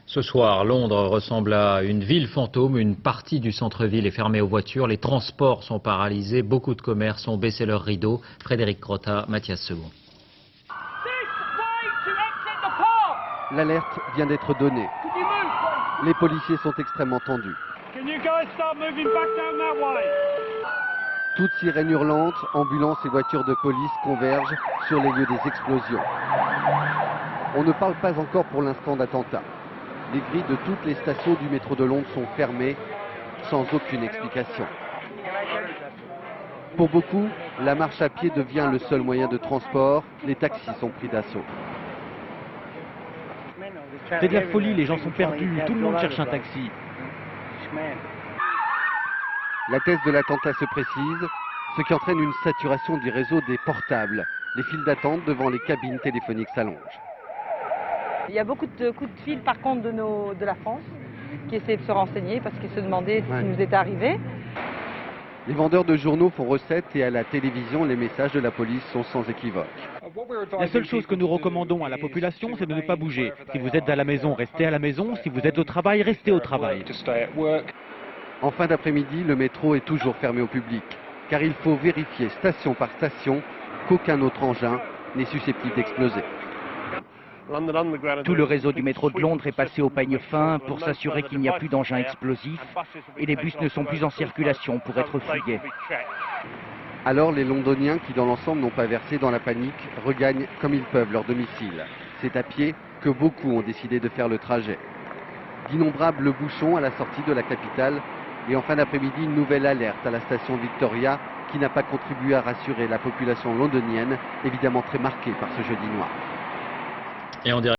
Ce soir, Londres ressemble à une ville fantôme. Une partie du centre-ville est fermée aux voitures. Les transports sont paralysés. Beaucoup de commerces ont baissé leurs rideaux. Frédéric Crotta, Mathias Second. L'alerte vient d'être donnée. Les policiers sont extrêmement tendus. Toutes sirènes hurlantes, ambulances et voitures de police convergent sur les lieux des explosions. On ne parle pas encore pour l'instant d'attentat. Les grilles de toutes les stations du métro de Londres sont fermées, sans aucune explication. Pour beaucoup, la marche à pied devient le seul moyen de transport. Les taxis sont pris d'assaut. C'est de la folie, les gens sont perdus, tout le monde cherche un taxi. La thèse de l'attentat se précise, ce qui entraîne une saturation du réseau des portables. Les files d'attente devant les cabines téléphoniques s'allongent. Il y a beaucoup de coups de fil par contre de la France qui essaient de se renseigner parce qu'ils se demandaient ce qui nous était arrivé. Les vendeurs de journaux font recette et à la télévision, les messages de la police sont sans équivoque. La seule chose que nous recommandons à la population, c'est de ne pas bouger. Si vous êtes à la maison, restez à la maison. Si vous êtes au travail, restez au travail. En fin d'après-midi, le métro est toujours fermé au public, car il faut vérifier station par station qu'aucun autre engin n'est susceptible d'exploser. Tout le réseau du métro de Londres est passé au peigne fin pour s'assurer qu'il n'y a plus d'engins explosifs et les bus ne sont plus en circulation pour être fouillés. Alors les Londoniens qui dans l'ensemble n'ont pas versé dans la panique regagnent comme ils peuvent leur domicile. C'est à pied que beaucoup ont décidé de faire le trajet. D'innombrables bouchons à la sortie de la capitale et en fin d'après-midi une nouvelle alerte à la station Victoria qui n'a pas contribué à rassurer la population londonienne, évidemment très marquée par ce jeudi noir. Et en direct